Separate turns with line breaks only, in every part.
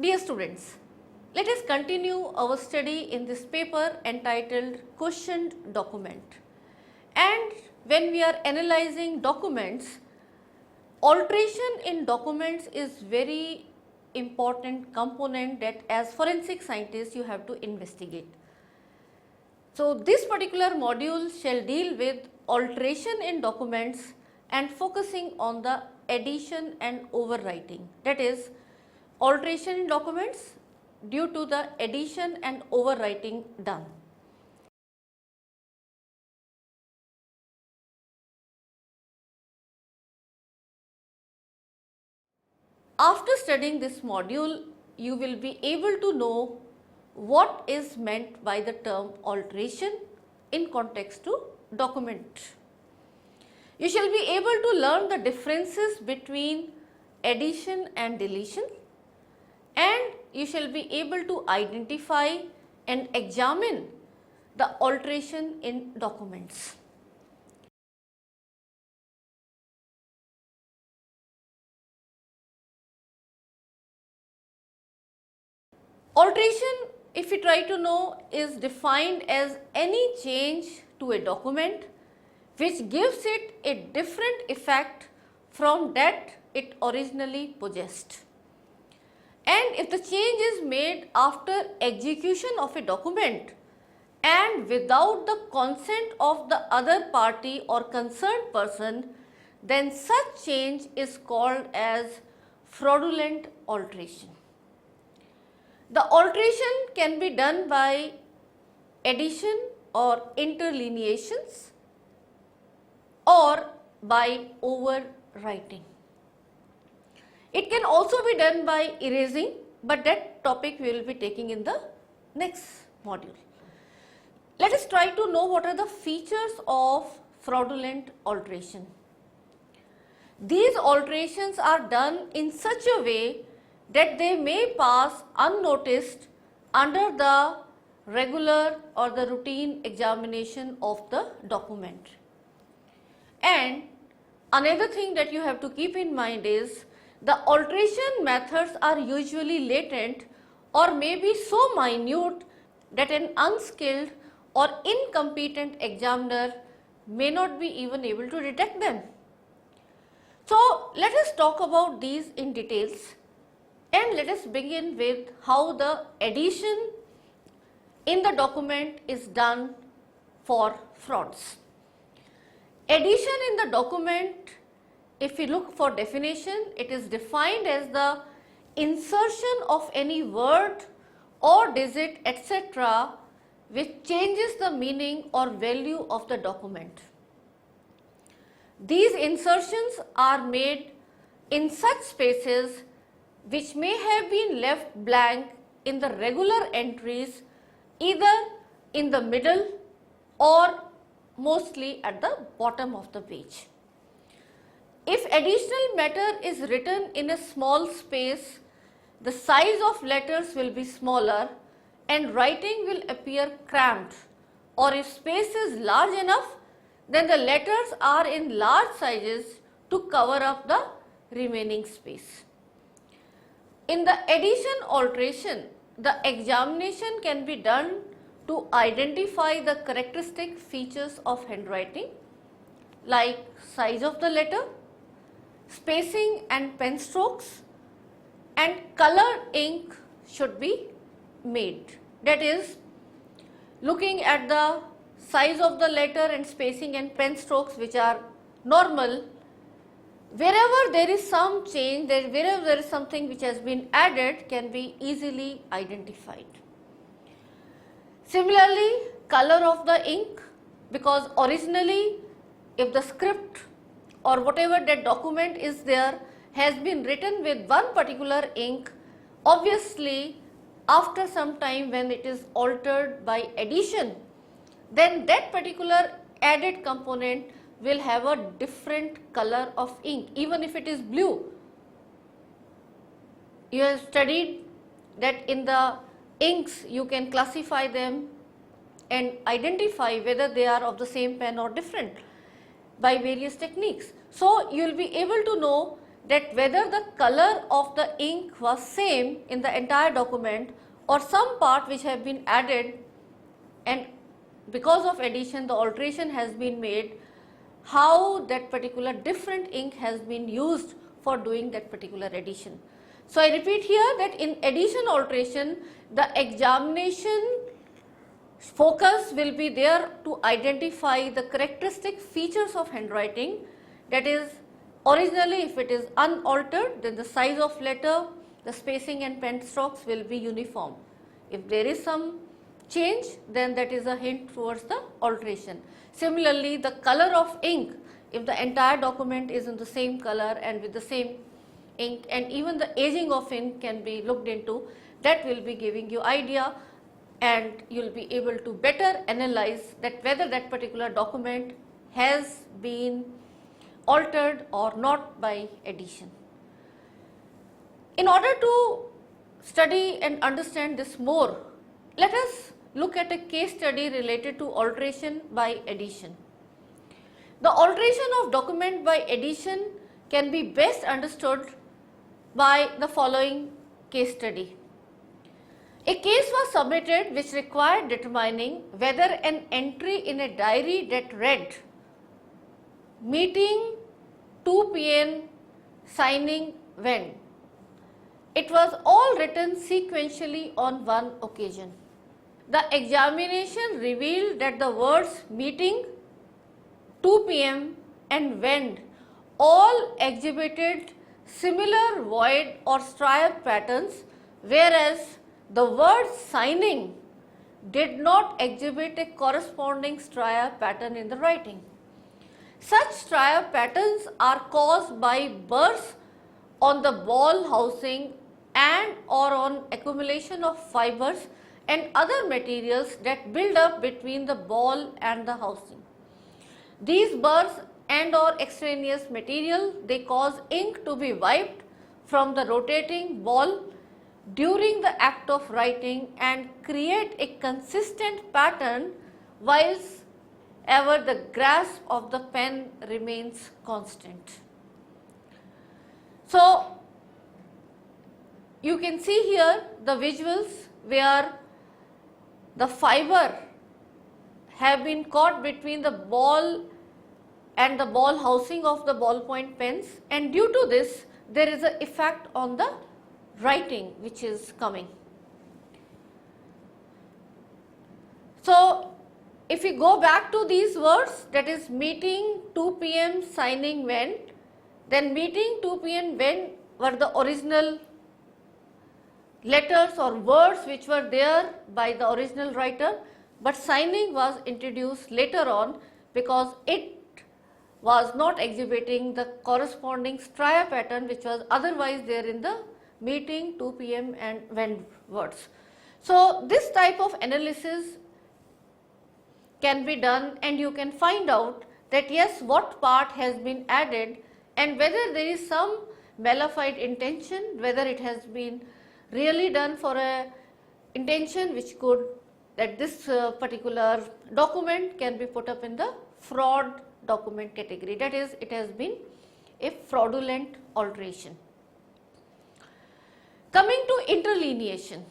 Dear students, let us continue our study in this paper entitled Questioned Document. And when we are analyzing documents, alteration in documents is very important component that as forensic scientists you have to investigate. So, this particular module shall deal with alteration in documents and focusing on the addition and overwriting, that is alteration in documents due to the addition and overwriting done. After studying this module, you will be able to know what is meant by the term alteration in context to document. You shall be able to learn the differences between addition and deletion, and you shall be able to identify and examine the alteration in documents. Alteration, if you try to know, is defined as any change to a document which gives it a different effect from that it originally possessed. And if the change is made after execution of a document and without the consent of the other party or concerned person, then such change is called as fraudulent alteration. The alteration can be done by addition or interlineations or by overwriting. It can also be done by erasing, but that topic we will be taking in the next module. Let us try to know what are the features of fraudulent alteration. These alterations are done in such a way that they may pass unnoticed under the regular or the routine examination of the document. And another thing that you have to keep in mind is the alteration methods are usually latent or may be so minute that an unskilled or incompetent examiner may not be even able to detect them. So, let us talk about these in details. And let us begin with how the addition in the document is done for frauds. Addition in the document, if we look for definition, it is defined as the insertion of any word or digit etc. which changes the meaning or value of the document. These insertions are made in such spaces which may have been left blank in the regular entries either in the middle or mostly at the bottom of the page. If additional matter is written in a small space, the size of letters will be smaller and writing will appear cramped, or if space is large enough, then the letters are in large sizes to cover up the remaining space. In the addition alteration, the examination can be done to identify the characteristic features of handwriting like size of the letter, spacing and pen strokes, and color ink should be made. That is, looking at the size of the letter and spacing and pen strokes which are normal, wherever there is some change, wherever there is something which has been added can be easily identified. Similarly, color of the ink, because originally if the script or whatever that document is there has been written with one particular ink, obviously after some time when it is altered by addition, then that particular added component will have a different color of ink, even if it is blue. You have studied that in the inks you can classify them and identify whether they are of the same pen or different by various techniques. So, you will be able to know that whether the color of the ink was same in the entire document or some part which have been added, and because of addition the alteration has been made, how that particular different ink has been used for doing that particular addition. So, I repeat here that in addition alteration, the examination focus will be there to identify the characteristic features of handwriting, that is, originally if it is unaltered, then the size of letter, the spacing and pen strokes will be uniform. If there is some change, then that is a hint towards the alteration. Similarly, the color of ink, if the entire document is in the same color and with the same ink, and even the aging of ink can be looked into, that will be giving you idea, and you will be able to better analyze that whether that particular document has been altered or not by addition. In order to study and understand this more, let us look at a case study related to alteration by addition. The alteration of document by addition can be best understood by the following case study. A case was submitted which required determining whether an entry in a diary that read meeting 2 p.m. signing when. It was all written sequentially on one occasion. The examination revealed that the words meeting, 2 p.m. and when all exhibited similar void or stripe patterns, whereas the word signing did not exhibit a corresponding stripe pattern in the writing. Such stripe patterns are caused by burrs on the ball housing and or on accumulation of fibers and other materials that build up between the ball and the housing. These burrs and or extraneous material, they cause ink to be wiped from the rotating ball during the act of writing and create a consistent pattern whilst ever the grasp of the pen remains constant. So, you can see here the visuals where the fiber have been caught between the ball and the ball housing of the ballpoint pens, and due to this there is an effect on the writing which is coming. So, if we go back to these words, that is meeting 2 p.m. signing when, then meeting 2 p.m. when were the original letters or words which were there by the original writer, but signing was introduced later on because it was not exhibiting the corresponding stripe pattern which was otherwise there in the meeting 2 p.m. and when words. So, this type of analysis can be done and you can find out that yes, what part has been added and whether there is some malified intention, whether it has been really done for a intention which could, that this particular document can be put up in the fraud document category, that is, it has been a fraudulent alteration. Coming to interlineation.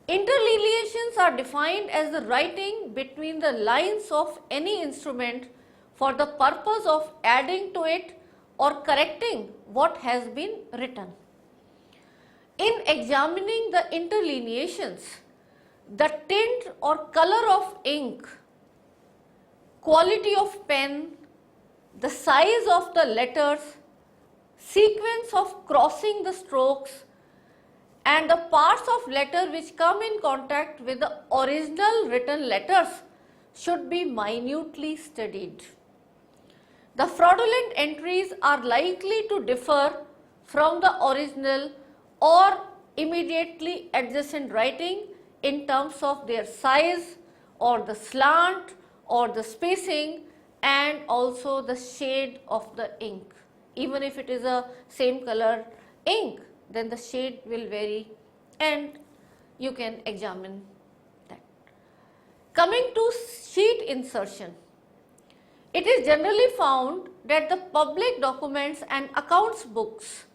Interlineations are defined as the writing between the lines of any instrument for the purpose of adding to it or correcting what has been written. In examining the interlineations, the tint or color of ink, quality of pen, the size of the letters, sequence of crossing the strokes, and the parts of letter which come in contact with the original written letters should be minutely studied. The fraudulent entries are likely to differ from the original or immediately adjacent writing in terms of their size or the slant or the spacing and also the shade of the ink. Even if it is a same color ink, then the shade will vary and you can examine that. Coming to sheet insertion. It is generally found that the public documents and accounts books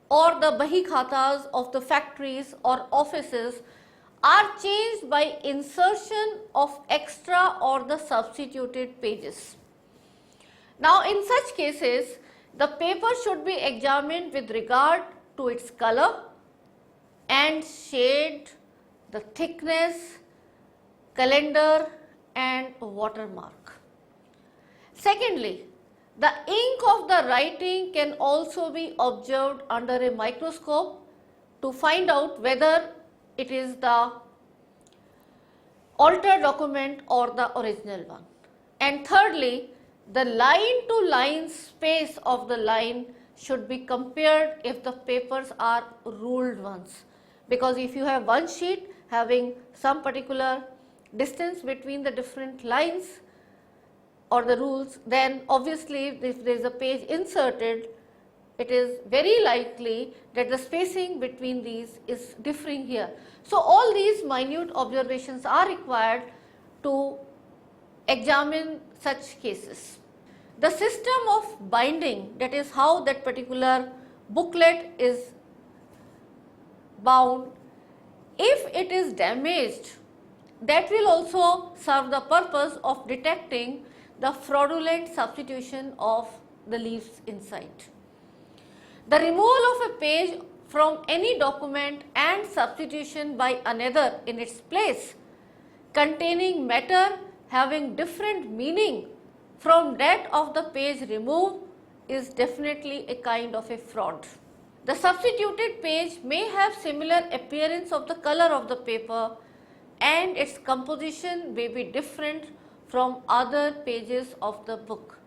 or the bahi khatas of the factories or offices are changed by insertion of extra or the substituted pages. Now, in such cases, the paper should be examined with regard to its color and shade, the thickness, calendar and watermark. Secondly, the ink of the writing can also be observed under a microscope to find out whether it is the altered document or the original one. And thirdly, the line to line space of the line should be compared if the papers are ruled ones, because if you have one sheet having some particular distance between the different lines or the rules, then obviously if there is a page inserted, it is very likely that the spacing between these is differing here. So, all these minute observations are required to examine such cases. The system of binding, that is how that particular booklet is bound, if it is damaged, that will also serve the purpose of detecting the fraudulent substitution of the leaves inside. The removal of a page from any document and substitution by another in its place containing matter having different meaning from that of the page removed is definitely a kind of a fraud. The substituted page may have similar appearance of the color of the paper and its composition may be different from other pages of the book.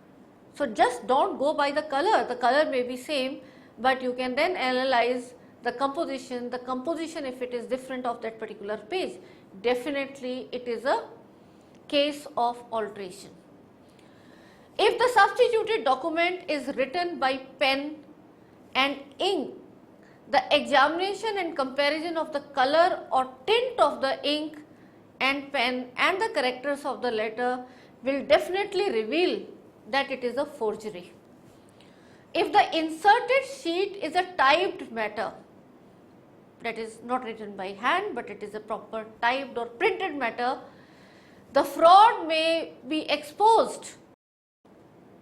So, just do not go by the color may be same, but you can then analyze the composition if it is different of that particular page, definitely it is a case of alteration. If the substituted document is written by pen and ink, the examination and comparison of the color or tint of the ink and pen and the characters of the letter will definitely reveal that it is a forgery. If the inserted sheet is a typed matter, that is not written by hand but it is a proper typed or printed matter, the fraud may be exposed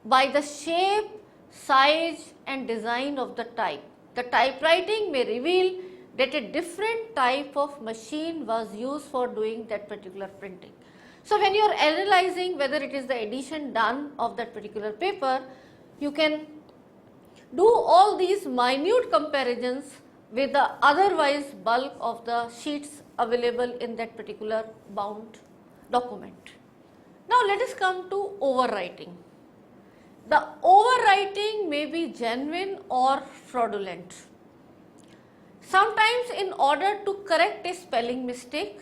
by the shape, size and design of the type. The typewriting may reveal that a different type of machine was used for doing that particular printing. So, when you are analyzing whether it is the edition done of that particular paper, you can do all these minute comparisons with the otherwise bulk of the sheets available in that particular bound document. Now, let us come to overwriting. The overwriting may be genuine or fraudulent. Sometimes in order to correct a spelling mistake,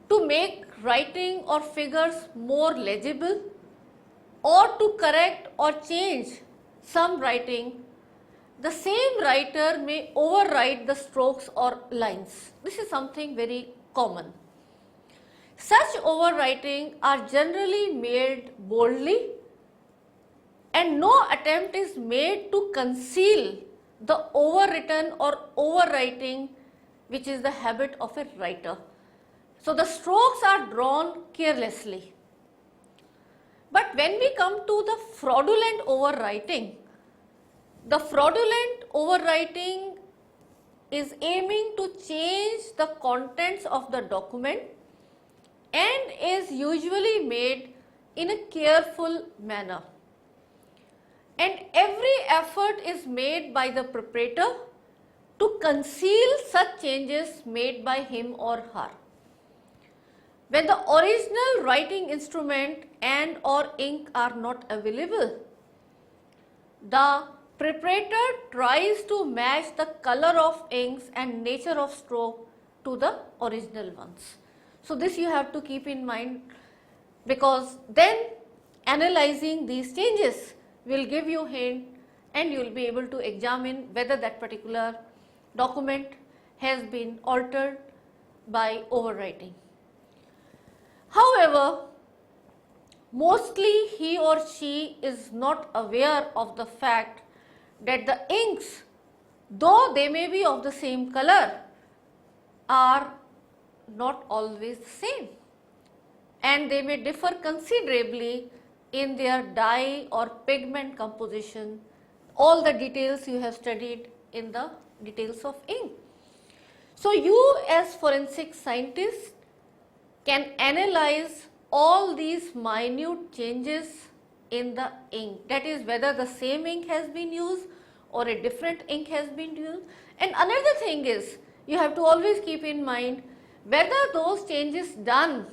to make writing or figures more legible, or to correct or change some writing, the same writer may overwrite the strokes or lines. This is something very common. Such overwriting are generally made boldly and no attempt is made to conceal the overwritten or overwriting which is the habit of a writer. So, the strokes are drawn carelessly. But when we come to the fraudulent overwriting, the fraudulent overwriting is aiming to change the contents of the document and is usually made in a careful manner. And every effort is made by the preparator to conceal such changes made by him or her. When the original writing instrument and or ink are not available, the preparator tries to match the color of inks and nature of stroke to the original ones. So, this you have to keep in mind, because then analyzing these changes will give you hint and you will be able to examine whether that particular document has been altered by overwriting. However, mostly he or she is not aware of the fact that the inks, though they may be of the same color, are not always the same, and they may differ considerably in their dye or pigment composition. All the details you have studied in the details of ink. So you as forensic scientists can analyze all these minute changes in the ink, that is whether the same ink has been used or a different ink has been used. And another thing is, you have to always keep in mind whether those changes done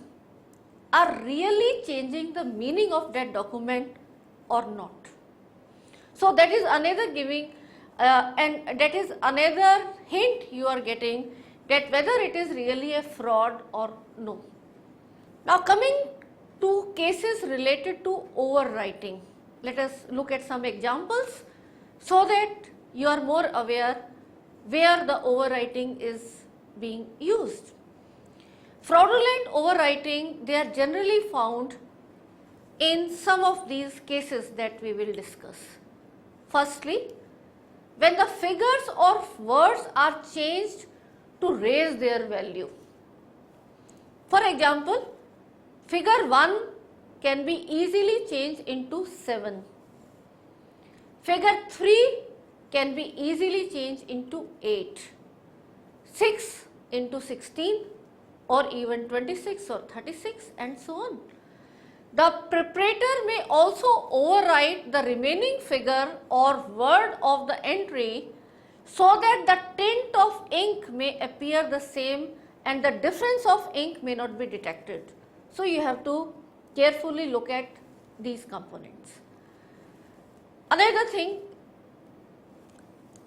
are really changing the meaning of that document or not. So that is another giving and that is another hint you are getting that whether it is really a fraud or no. Now coming to cases related to overwriting, let us look at some examples so that you are more aware where the overwriting is being used. Fraudulent overwriting, they are generally found in some of these cases that we will discuss. Firstly, when the figures or words are changed to raise their value. For example, figure 1 can be easily changed into 7. Figure 3 can be easily changed into 8, 6 into 16, or even 26 or 36, and so on. The preparator may also overwrite the remaining figure or word of the entry so that the tint of ink may appear the same and the difference of ink may not be detected. So you have to carefully look at these components. Another thing,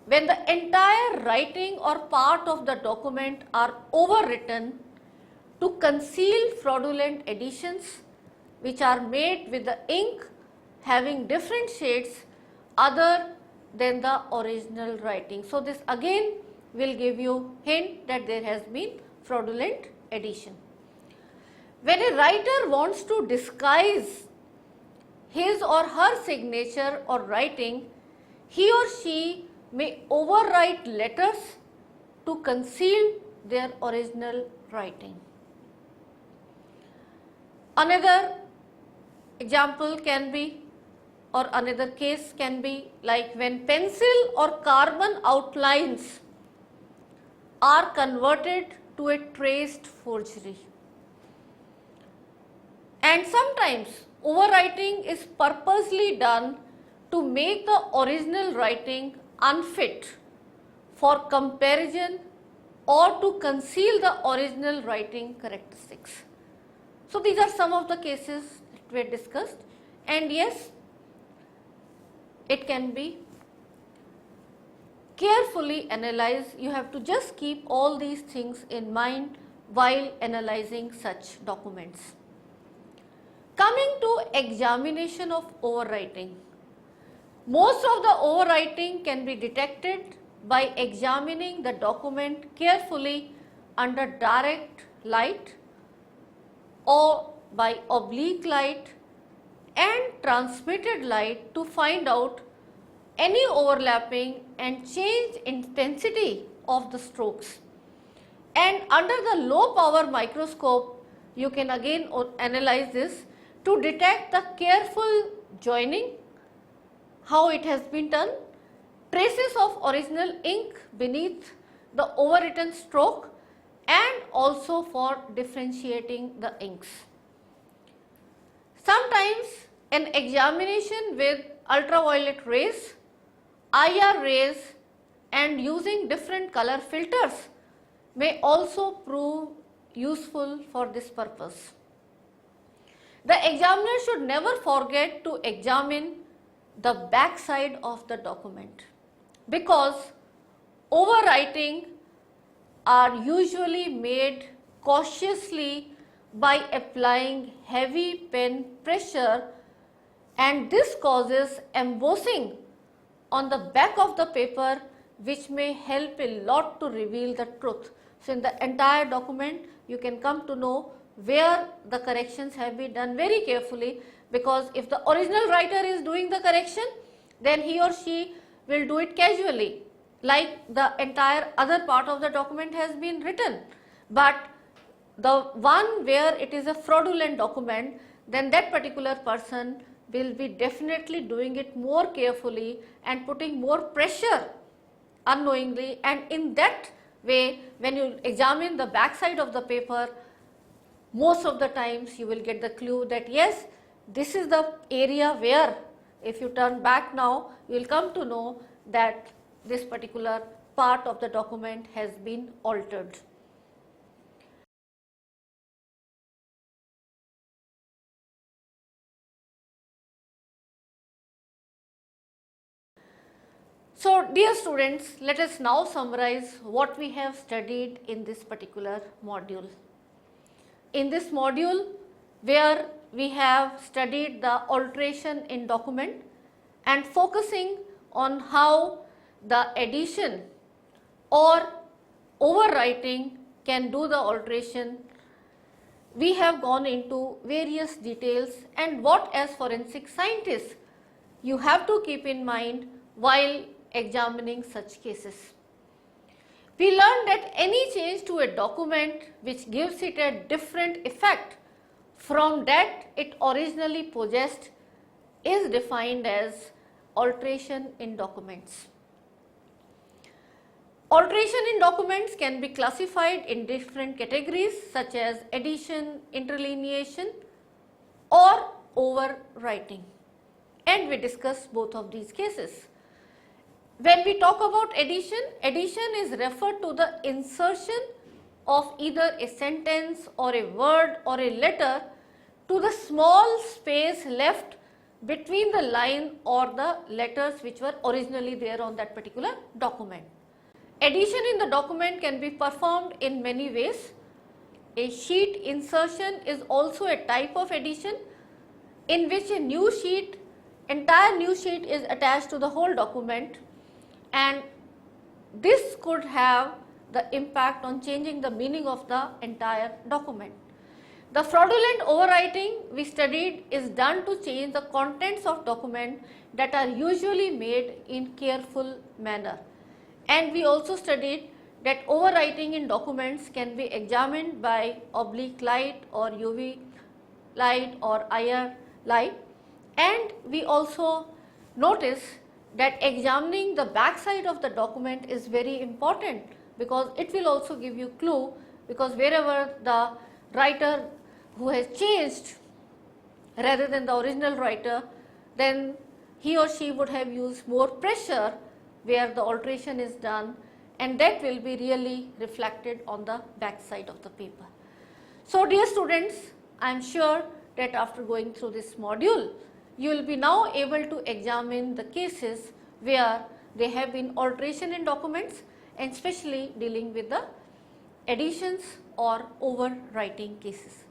when the entire writing or part of the document are overwritten to conceal fraudulent additions which are made with the ink having different shades other than the original writing. So this again will give you hint that there has been fraudulent addition. When a writer wants to disguise his or her signature or writing, he or she may overwrite letters to conceal their original writing. Another example can be, or another case can be, like when pencil or carbon outlines are converted to a traced forgery. And sometimes overwriting is purposely done to make the original writing unfit for comparison or to conceal the original writing characteristics. So these are some of the cases that were discussed, and yes, it can be carefully analyzed. You have to just keep all these things in mind while analyzing such documents. Coming to examination of overwriting. Most of the overwriting can be detected by examining the document carefully under direct light or by oblique light and transmitted light to find out any overlapping and change intensity of the strokes. And under the low power microscope, you can again analyze this to detect the careful joining, how it has been done, traces of original ink beneath the overwritten stroke, and also for differentiating the inks. Sometimes an examination with ultraviolet rays, IR rays, and using different color filters may also prove useful for this purpose. The examiner should never forget to examine the back side of the document, because overwriting are usually made cautiously by applying heavy pen pressure, and this causes embossing on the back of the paper, which may help a lot to reveal the truth. So in the entire document you can come to know where the corrections have been done very carefully, because if the original writer is doing the correction, then he or she will do it casually, like the entire other part of the document has been written. But the one where it is a fraudulent document, then that particular person will be definitely doing it more carefully and putting more pressure unknowingly, and in that way when you examine the back side of the paper, most of the times you will get the clue that yes, this is the area where, if you turn back now, you will come to know that this particular part of the document has been altered. So, dear students, let us now summarize what we have studied in this particular module. In this module, where we have studied the alteration in document and focusing on how the addition or overwriting can do the alteration, we have gone into various details and what, as forensic scientists, you have to keep in mind while examining such cases. We learned that any change to a document which gives it a different effect from that it originally possessed is defined as alteration in documents. Alteration in documents can be classified in different categories such as addition, interlineation or overwriting, and we discussed both of these cases. When we talk about addition, addition is referred to the insertion of either a sentence or a word or a letter to the small space left between the line or the letters which were originally there on that particular document. Addition in the document can be performed in many ways. A sheet insertion is also a type of addition in which a new sheet, entire new sheet is attached to the whole document, and this could have the impact on changing the meaning of the entire document. The fraudulent overwriting we studied is done to change the contents of document that are usually made in careful manner, and we also studied that overwriting in documents can be examined by oblique light or UV light or IR light, and we also notice that examining the back side of the document is very important because it will also give you clue, because wherever the writer who has changed rather than the original writer, then he or she would have used more pressure where the alteration is done, and that will be really reflected on the back side of the paper. So, dear students, I am sure that after going through this module, you will be now able to examine the cases where there have been alteration in documents, and especially dealing with the additions or overwriting cases.